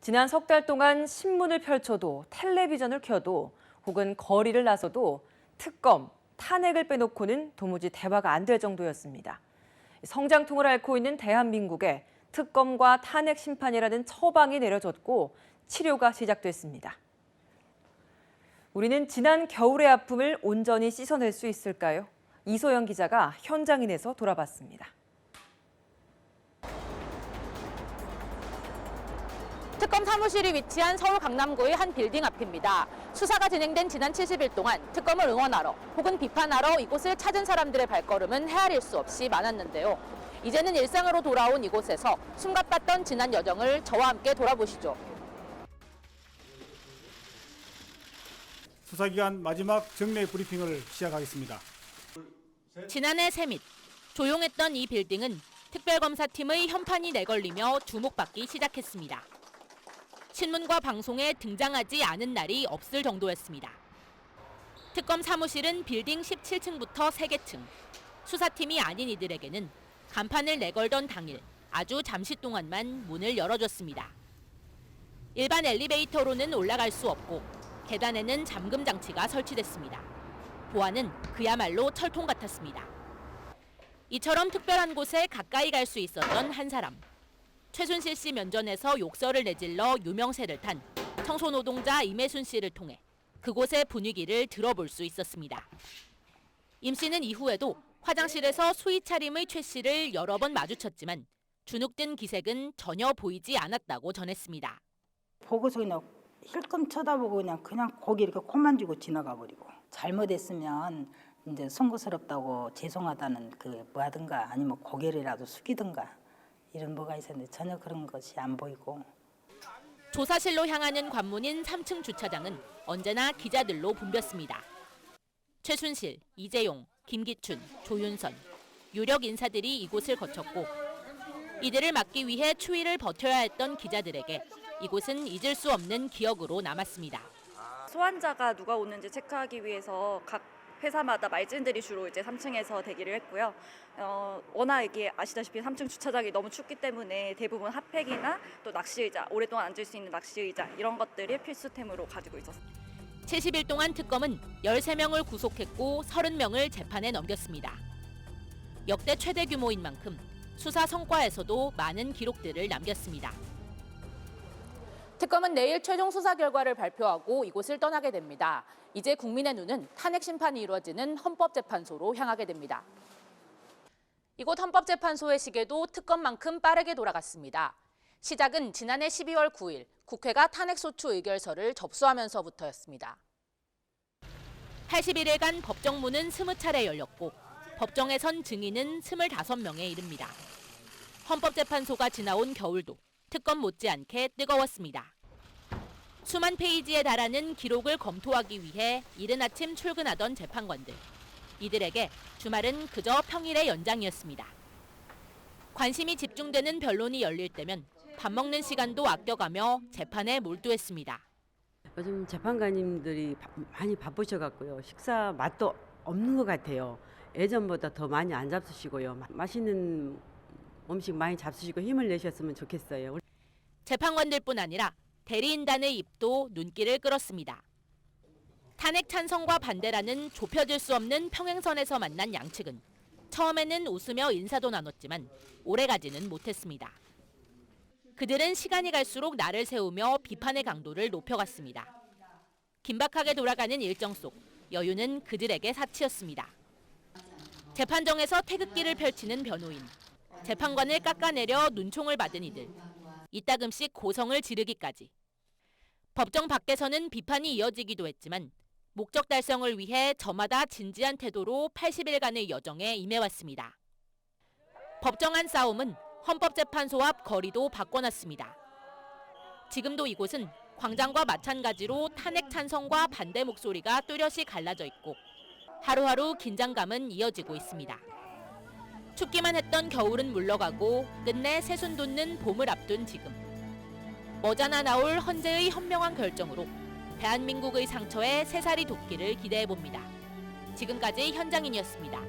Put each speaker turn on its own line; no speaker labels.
지난 석 달 동안 신문을 펼쳐도 텔레비전을 켜도 혹은 거리를 나서도 특검, 탄핵을 빼놓고는 도무지 대화가 안 될 정도였습니다. 성장통을 앓고 있는 대한민국에 특검과 탄핵 심판이라는 처방이 내려졌고 치료가 시작됐습니다. 우리는 지난 겨울의 아픔을 온전히 씻어낼 수 있을까요? 이소영 기자가 현장인에서 돌아봤습니다.
특검 사무실이 위치한 서울 강남구의 한 빌딩 앞입니다. 수사가 진행된 지난 70일 동안 특검을 응원하러 혹은 비판하러 이곳을 찾은 사람들의 발걸음은 헤아릴 수 없이 많았는데요. 이제는 일상으로 돌아온 이곳에서 숨가빴던 지난 여정을 저와 함께 돌아보시죠.
수사기관 마지막 정례 브리핑을 시작하겠습니다.
지난해 새밑 조용했던 이 빌딩은 특별검사팀의 현판이 내걸리며 주목받기 시작했습니다. 신문과 방송에 등장하지 않은 날이 없을 정도였습니다. 특검 사무실은 빌딩 17층부터 3개층. 수사팀이 아닌 이들에게는 간판을 내걸던 당일 아주 잠시 동안만 문을 열어줬습니다. 일반 엘리베이터로는 올라갈 수 없고 계단에는 잠금 장치가 설치됐습니다. 보안은 그야말로 철통 같았습니다. 이처럼 특별한 곳에 가까이 갈 수 있었던 한 사람. 최순실 씨 면전에서 욕설을 내질러 유명세를 탄 청소노동자 임혜순 씨를 통해 그곳의 분위기를 들어볼 수 있었습니다. 임 씨는 이후에도 화장실에서 수의 차림의 최 씨를 여러 번 마주쳤지만 주눅든 기색은 전혀 보이지 않았다고 전했습니다.
보고서 그냥 힐끔 쳐다보고 그냥 거기 이렇게 코만 쥐고 지나가 버리고 잘못했으면 이제 송구스럽다고 죄송하다는 뭐 하든가 아니면 고개를라도 숙이든가 이런 뭐가 있었는데 전혀 그런 것이 안 보이고.
조사실로 향하는 관문인 3층 주차장은 언제나 기자들로 붐볐습니다. 최순실, 이재용, 김기춘, 조윤선, 유력 인사들이 이곳을 거쳤고 이들을 막기 위해 추위를 버텨야 했던 기자들에게 이곳은 잊을 수 없는 기억으로 남았습니다.
소환자가 누가 오는지 체크하기 위해서 각 회사마다 말진들이 주로 이제 3층에서 대기를 했고요. 워낙 이게 아시다시피 3층 주차장이 너무 춥기 때문에 대부분 핫팩이나 또 낚시의자, 오랫동안 앉을 수 있는 낚시의자 이런 것들이 필수템으로 가지고 있었습니다.
70일 동안 특검은 13명을 구속했고 30명을 재판에 넘겼습니다. 역대 최대 규모인 만큼 수사 성과에서도 많은 기록들을 남겼습니다. 특검은 내일 최종 수사 결과를 발표하고 이곳을 떠나게 됩니다. 이제 국민의 눈은 탄핵 심판이 이루어지는 헌법재판소로 향하게 됩니다. 이곳 헌법재판소의 시계도 특검만큼 빠르게 돌아갔습니다. 시작은 지난해 12월 9일 국회가 탄핵소추 의결서를 접수하면서부터였습니다. 81일간 법정문은 20차례 열렸고 법정에 선 증인은 25명에 이릅니다. 헌법재판소가 지나온 겨울도 특검 못지않게 뜨거웠습니다. 수만 페이지에 달하는 기록을 검토하기 위해 이른 아침 출근하던 재판관들. 이들에게 주말은 그저 평일의 연장이었습니다. 관심이 집중되는 변론이 열릴 때면 밥 먹는 시간도 아껴가며 재판에 몰두했습니다.
요즘 재판관님들이 많이 바쁘셔갖고요. 식사 맛도 없는 것 같아요. 예전보다 더 많이 안 잡수시고요. 맛있는 음식 많이 잡수시고 힘을 내셨으면 좋겠어요.
재판관들뿐 아니라 대리인단의 입도 눈길을 끌었습니다. 탄핵 찬성과 반대라는 좁혀질 수 없는 평행선에서 만난 양측은 처음에는 웃으며 인사도 나눴지만 오래가지는 못했습니다. 그들은 시간이 갈수록 날을 세우며 비판의 강도를 높여갔습니다. 긴박하게 돌아가는 일정 속 여유는 그들에게 사치였습니다. 재판정에서 태극기를 펼치는 변호인, 재판관을 깎아내려 눈총을 받은 이들, 이따금씩 고성을 지르기까지. 법정 밖에서는 비판이 이어지기도 했지만 목적 달성을 위해 저마다 진지한 태도로 80일간의 여정에 임해왔습니다. 법정 안 싸움은 헌법재판소 앞 거리도 바꿔놨습니다. 지금도 이곳은 광장과 마찬가지로 탄핵 찬성과 반대 목소리가 뚜렷이 갈라져 있고 하루하루 긴장감은 이어지고 있습니다. 춥기만 했던 겨울은 물러가고 끝내 새순 돋는 봄을 앞둔 지금. 머지않아 나올 헌재의 현명한 결정으로 대한민국의 상처에 새살이 돋기를 기대해봅니다. 지금까지 현장인이었습니다.